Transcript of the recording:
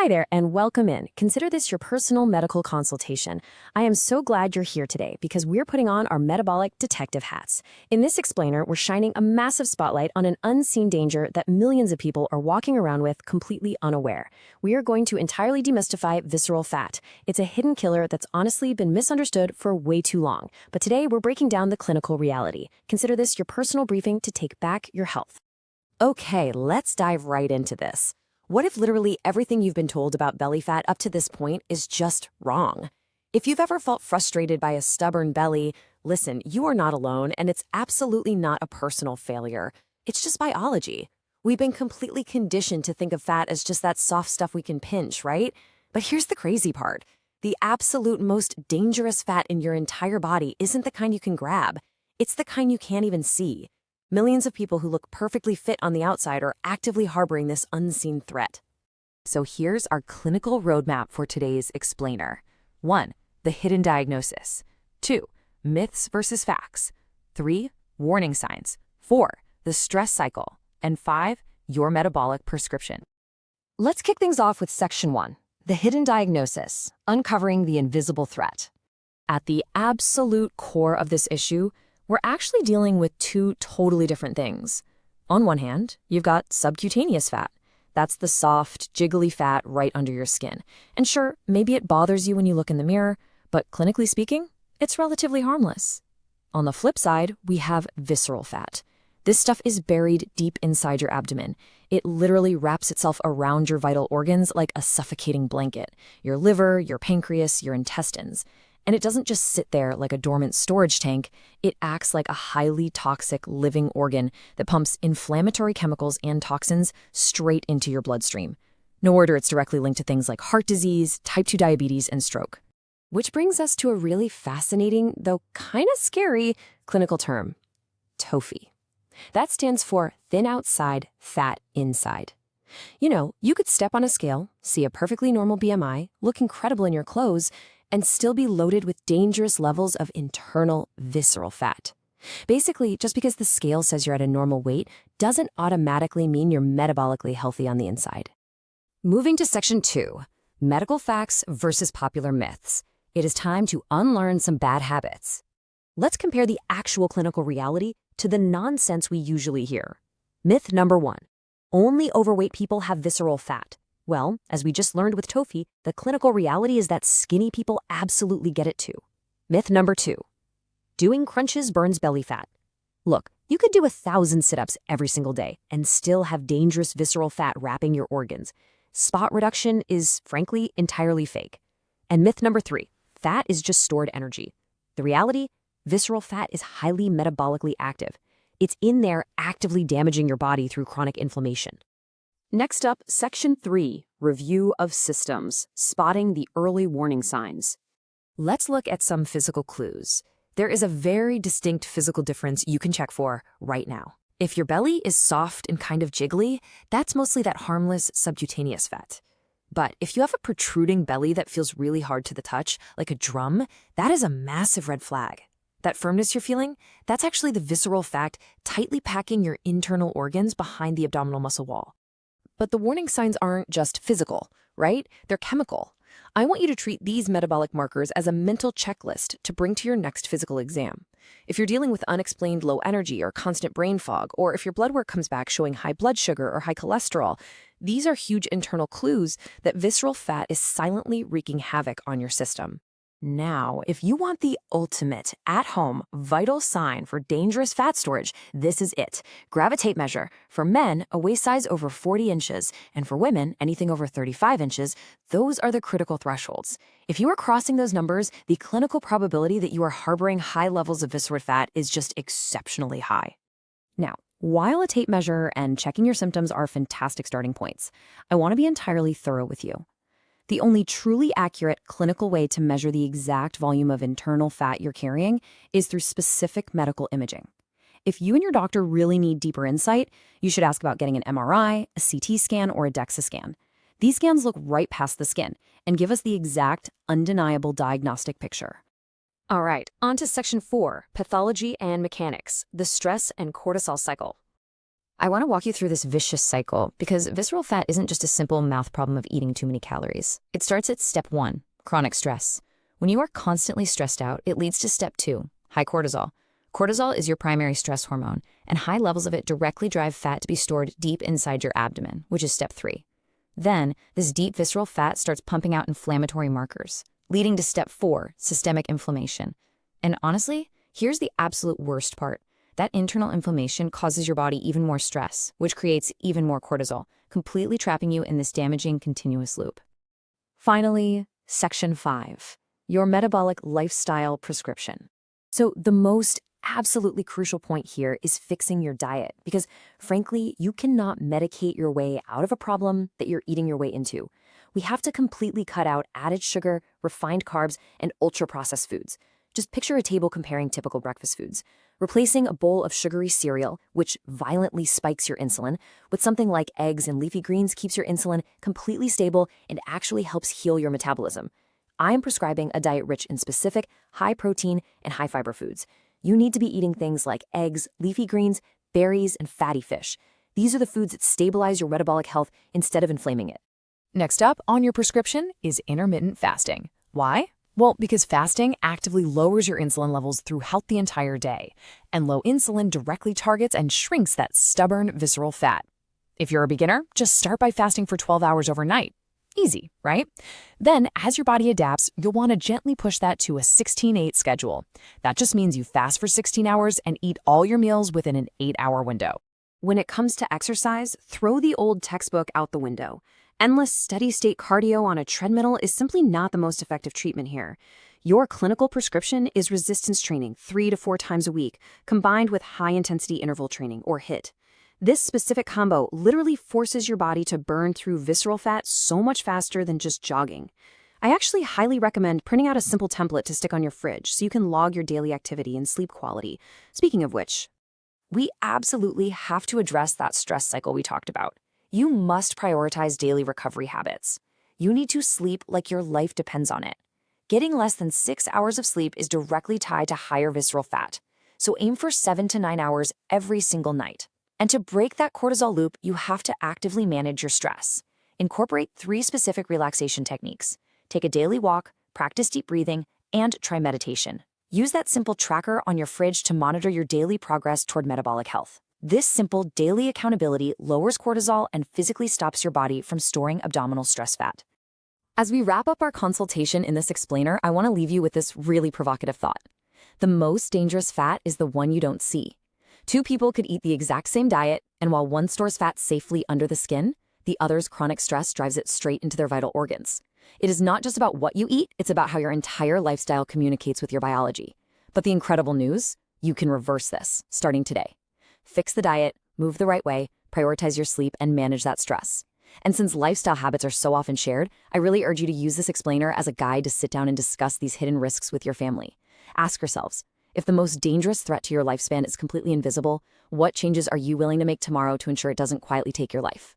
Hi there, and welcome in. Consider this your personal medical consultation. I am so glad you're here today because we're putting on our metabolic detective hats. In this explainer, we're shining a massive spotlight on an unseen danger that millions of people are walking around with completely unaware. We are going to entirely demystify visceral fat. It's a hidden killer that's honestly been misunderstood for way too long. But today, we're breaking down the clinical reality. Consider this your personal briefing to take back your health. Okay, let's dive right into this. What if literally everything you've been told about belly fat up to this point is just wrong? If you've ever felt frustrated by a stubborn belly, listen, you are not alone, and it's absolutely not a personal failure. It's just biology. We've been completely conditioned to think of fat as just that soft stuff we can pinch, right? But here's the crazy part. The absolute most dangerous fat in your entire body isn't the kind you can grab. It's the kind you can't even see. Millions of people who look perfectly fit on the outside are actively harboring this unseen threat. So here's our clinical roadmap for today's explainer. 1. The hidden diagnosis. 2. Myths versus facts. 3. Warning signs. 4. The stress cycle. And 5. Your metabolic prescription. Let's kick things off with Section 1. The hidden diagnosis, uncovering the invisible threat. At the absolute core of this issue, we're actually dealing with two totally different things. On one hand, you've got subcutaneous fat. That's the soft, jiggly fat right under your skin. And sure, maybe it bothers you when you look in the mirror, but clinically speaking, it's relatively harmless. On the flip side, we have visceral fat. This stuff is buried deep inside your abdomen. It literally wraps itself around your vital organs like a suffocating blanket. Your liver, your pancreas, your intestines. And it doesn't just sit there like a dormant storage tank, it acts like a highly toxic living organ that pumps inflammatory chemicals and toxins straight into your bloodstream. No wonder it's directly linked to things like heart disease, type 2 diabetes, and stroke. Which brings us to a really fascinating, though kind of scary, clinical term, TOFI. That stands for thin outside, fat inside. You know, you could step on a scale, see a perfectly normal BMI, look incredible in your clothes, and still be loaded with dangerous levels of internal visceral fat. Basically, just because the scale says you're at a normal weight doesn't automatically mean you're metabolically healthy on the inside. Moving to Section 2, medical facts versus popular myths. It is time to unlearn some bad habits. Let's compare the actual clinical reality to the nonsense we usually hear. Myth number 1, only overweight people have visceral fat. Well, as we just learned with TOFI, the clinical reality is that skinny people absolutely get it too. Myth number 2, doing crunches burns belly fat. Look, you could do 1,000 sit-ups every single day and still have dangerous visceral fat wrapping your organs. Spot reduction is, frankly, entirely fake. And myth number 3, fat is just stored energy. The reality, visceral fat is highly metabolically active. It's in there actively damaging your body through chronic inflammation. Next up, Section 3, Review of Systems, Spotting the Early Warning Signs. Let's look at some physical clues. There is a very distinct physical difference you can check for right now. If your belly is soft and kind of jiggly, that's mostly that harmless subcutaneous fat. But if you have a protruding belly that feels really hard to the touch, like a drum, that is a massive red flag. That firmness you're feeling, that's actually the visceral fat tightly packing your internal organs behind the abdominal muscle wall. But the warning signs aren't just physical, right? They're chemical. I want you to treat these metabolic markers as a mental checklist to bring to your next physical exam. If you're dealing with unexplained low energy or constant brain fog, or if your blood work comes back showing high blood sugar or high cholesterol, these are huge internal clues that visceral fat is silently wreaking havoc on your system. Now, if you want the ultimate, at-home, vital sign for dangerous fat storage, this is it. Grab a tape measure. For men, a waist size over 40 inches, and for women, anything over 35 inches, those are the critical thresholds. If you are crossing those numbers, the clinical probability that you are harboring high levels of visceral fat is just exceptionally high. Now, while a tape measure and checking your symptoms are fantastic starting points, I want to be entirely thorough with you. The only truly accurate clinical way to measure the exact volume of internal fat you're carrying is through specific medical imaging. If you and your doctor really need deeper insight, you should ask about getting an MRI, a CT scan, or a DEXA scan. These scans look right past the skin and give us the exact, undeniable diagnostic picture. All right, on to Section 4, Pathology and Mechanics, the stress and cortisol cycle. I want to walk you through this vicious cycle because visceral fat isn't just a simple mouth problem of eating too many calories. It starts at step 1, chronic stress. When you are constantly stressed out, it leads to step 2, high cortisol. Cortisol is your primary stress hormone, and high levels of it directly drive fat to be stored deep inside your abdomen, which is step 3. Then, this deep visceral fat starts pumping out inflammatory markers, leading to step 4, systemic inflammation. And honestly, here's the absolute worst part. That internal inflammation causes your body even more stress, which creates even more cortisol, completely trapping you in this damaging continuous loop. Finally, section 5, your metabolic lifestyle prescription. So the most absolutely crucial point here is fixing your diet because, frankly, you cannot medicate your way out of a problem that you're eating your way into. We have to completely cut out added sugar, refined carbs, and ultra-processed foods. Just picture a table comparing typical breakfast foods. Replacing a bowl of sugary cereal, which violently spikes your insulin, with something like eggs and leafy greens keeps your insulin completely stable and actually helps heal your metabolism. I am prescribing a diet rich in specific, high-protein and high-fiber foods. You need to be eating things like eggs, leafy greens, berries, and fatty fish. These are the foods that stabilize your metabolic health instead of inflaming it. Next up on your prescription is intermittent fasting. Why? Well, because fasting actively lowers your insulin levels throughout the entire day, and low insulin directly targets and shrinks that stubborn visceral fat. If you're a beginner, just start by fasting for 12 hours overnight. Easy, right? Then, as your body adapts, you'll want to gently push that to a 16-8 schedule. That just means you fast for 16 hours and eat all your meals within an 8-hour window. When it comes to exercise, throw the old textbook out the window. Endless steady-state cardio on a treadmill is simply not the most effective treatment here. Your clinical prescription is resistance training 3 to 4 times a week, combined with high-intensity interval training, or HIIT. This specific combo literally forces your body to burn through visceral fat so much faster than just jogging. I actually highly recommend printing out a simple template to stick on your fridge so you can log your daily activity and sleep quality. Speaking of which, we absolutely have to address that stress cycle we talked about. You must prioritize daily recovery habits. You need to sleep like your life depends on it. Getting less than 6 hours of sleep is directly tied to higher visceral fat, so aim for 7 to 9 hours every single night. And to break that cortisol loop, you have to actively manage your stress. Incorporate 3 specific relaxation techniques. Take a daily walk, practice deep breathing, and try meditation. Use that simple tracker on your fridge to monitor your daily progress toward metabolic health. This simple daily accountability lowers cortisol and physically stops your body from storing abdominal stress fat. As we wrap up our consultation in this explainer, I want to leave you with this really provocative thought. The most dangerous fat is the one you don't see. 2 people could eat the exact same diet, and while one stores fat safely under the skin, the other's chronic stress drives it straight into their vital organs. It is not just about what you eat, it's about how your entire lifestyle communicates with your biology. But the incredible news? You can reverse this, starting today. Fix the diet, move the right way, prioritize your sleep, and manage that stress. And since lifestyle habits are so often shared, I really urge you to use this explainer as a guide to sit down and discuss these hidden risks with your family. Ask yourselves, if the most dangerous threat to your lifespan is completely invisible, what changes are you willing to make tomorrow to ensure it doesn't quietly take your life?